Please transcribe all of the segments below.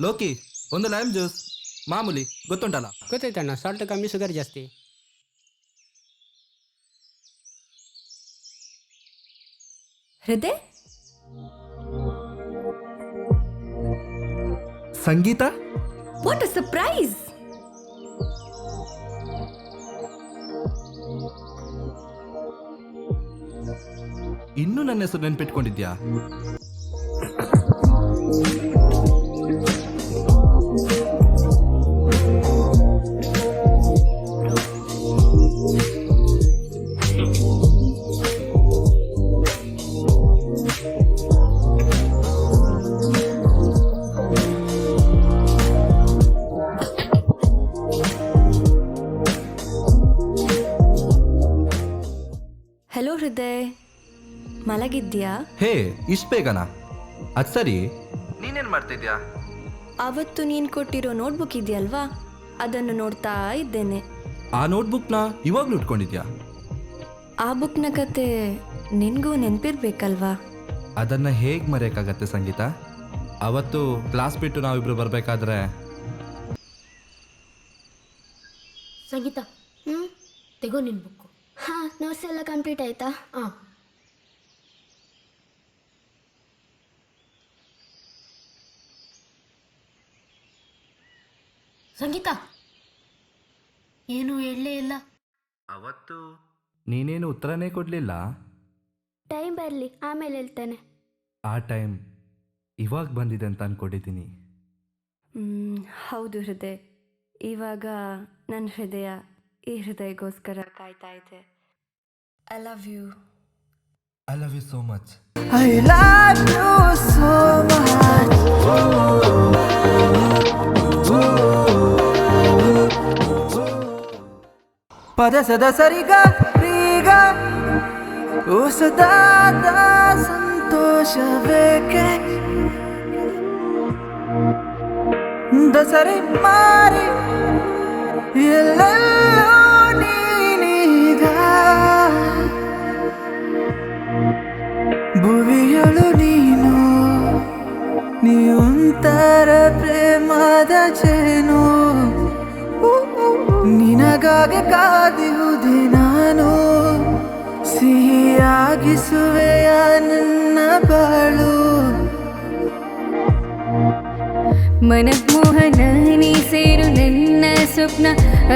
ಲೋಕಿ, ಒಂದು lime juice ಮಾಮೂಲಿ ಗೊತ್ತುಂಟಲ್ಲ. ಗೊತ್ತಾಯ್ತಣ್ಣ, salt ಕಮ್ಮಿ, ಶುಗರ್ ಜಾಸ್ತಿ. ಹೃದಯ, ಸಂಗೀತ, ವಾಟ್ ಅ ಸರ್ಪ್ರೈಸ್! ಇನ್ನೂ ನನ್ನ ಹೆಸರು ನೆನ್ಪಿಟ್ಕೊಂಡಿದ್ಯಾ? ಹಲೋ ಹೃದಯ್, ಮಲಗಿದ್ಯಾ? ಹೇ, ಇಷ್ಟು ಬೇಗನಾ? ಅದು ಸರಿ, ನೀನೇನು ಮಾಡ್ತಿದ್ಯಾ? ಅವತ್ತು ನೀನು ಕೊಟ್ಟಿರೋ ನೋಟ್ಬುಕ್ ಇದೆಯಲ್ವಾ, ಅದನ್ನು ನೋಡ್ತಾ ಇದ್ದೇನೆ. ಆ ನೋಟ್ಬುಕ್ನ ಇವಾಗ್ಲೂ ಇಟ್ಕೊಂಡಿದ್ಯಾ? ಆ ಬುಕ್ನ ಕತೆ ನಿನಗೂ ನೆನಪಿರ್ಬೇಕಲ್ವಾ? ಅದನ್ನು ಹೇಗೆ ಮರೆಯೋಕ್ಕಾಗತ್ತೆ ಸಂಗೀತ? ಅವತ್ತು ಕ್ಲಾಸ್ ಬಿಟ್ಟು ನಾವಿಬ್ರು ಬರಬೇಕಾದ್ರೆ ಸಂಗೀತ, ತೆಗೋ ನಿನ್ನ ಬುಕ್ಕು. ಹಾಂ, ನೋಟ್ಸ್ ಎಲ್ಲ ಕಂಪ್ಲೀಟ್ ಆಯಿತಾ? ಹಾಂ. ಸಂಗೀತ, ಏನು ಹೇಳಲೇ ಇಲ್ಲ. ಅವತ್ತು ನೀನೇನು ಉತ್ತರನೇ ಕೊಡಲಿಲ್ಲ. ಟೈಮ್ ಬರಲಿ, ಆಮೇಲೆ ಹೇಳ್ತೇನೆ. ಆ ಟೈಮ್ ಇವಾಗ ಬಂದಿದೆ ಅಂತ ಅಂದ್ಕೊಂಡಿದ್ದೀನಿ. ಹೌದು ಹೃದಯ್, ಇವಾಗ ನನ್ನ ಹೃದಯ ಈ ಹೃದಯಗೋಸ್ಕರ ಕಾಯ್ತಾ ಇದೆ. I love you. I love you so much. I love you so much. ಪದ ಸದ ಸರಿಗ ರೀಗ ಓ ಸದಾದ ಸಂತೋಷವೇಕೆ ದಸರಿ ಮಾರಿ ಎಲ್ಲೆಲ್ಲೋ ನೀನೀಗ ಭುವಿಯಳು ನೀನು ನೀಯೊಂತರ ಪ್ರೇಮದ ಜೇನು ನಿನಗಾಗಿ ಕಾದಿರುವುದೇ ನಾನು ಸಿಹಿಯಾಗಿಸುವೆಯ ನನ್ನ ಬಾಳು ಮನಮೋಹನ ನೀ ಸೇರು ನನ್ನ ಸ್ವಪ್ನ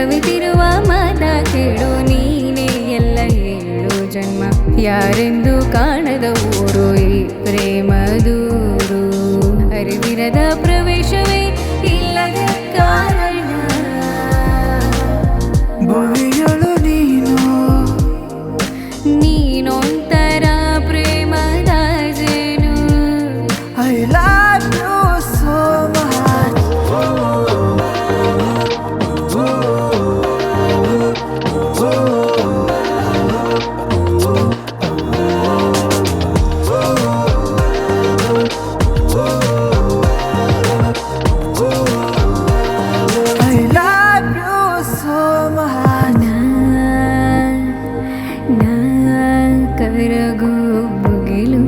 ಅವಿತಿರುವ ಮಾತ ಕೇಳು ನೀನೇ ಎಲ್ಲ ಏಳು ಜನ್ಮ ಯಾರೆಂದು ಕಾಣದ ಊರು ಈ ಪ್ರೇಮ ದೂರು ಅರಿವಿರದ ಪ್ರವೇಶವೇ ಇಲ್ಲದ ಕಾರಣ ಭುವಿಯಳು ನೀನು ನೀನೊಂತರ ಪ್ರೇಮದ ಜೇನು. I love you so much. I love you so much. ಕರಗೋ ಮುಗಿಲು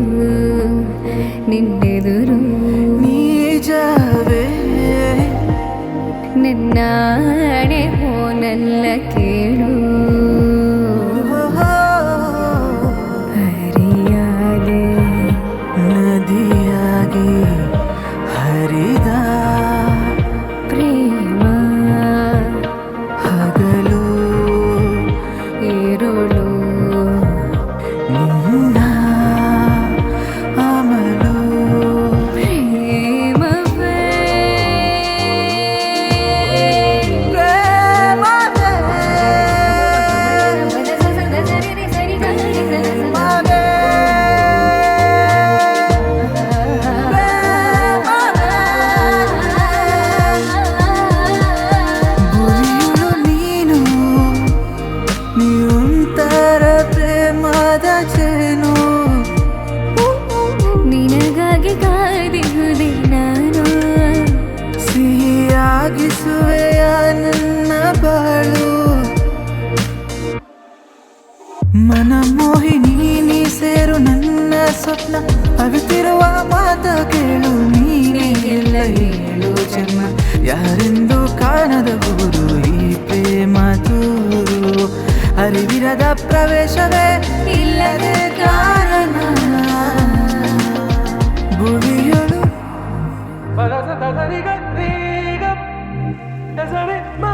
ನಿನ್ನೆದುರು ನಿಜವೇ ನನ್ನ ಹಣೆ ಹೋನಲ್ಲ ಕೇಳು ಹರಿಯಾದೆ ನದಿಯಾಗಿ ಹರಿದ ಪ್ರೇಮ ಹಗಲು ಇರುಳು ನಿನ್ನ ಅಮಲು ಪ್ರೇಮವೇ ಪ್ರೇಮವೇ ಪ್ರೇಮವೇ ಭುವಿಯಳು ನೀನು ನೀಯೊಂತರ ಪ್ರೇಮದ ಜೇನು ನಿನಗಾಗಿ ಕಾದಿರುವುದೇ ನಾನು ಸಿಹಿಯಾಗಿಸುವೆಯ ನನ್ನ ಬಾಳು ಮನಮೋಹಿನಿ ನೀ ಸೇರು ನನ್ನ ಸ್ವಪ್ನ ಅವಿತಿರುವ ಮಾತ ಕೇಳು ನೀನೇ ಎಲ್ಲ ಹೇಳು ಪ್ರವೇಶವೇ ಇಲ್ಲದೆ ಕಾರಣ ಭುವಿಯೊಳು ಬರಸ ತಗರಿಗ ರೀಗ ದಸವೆ ಮಾ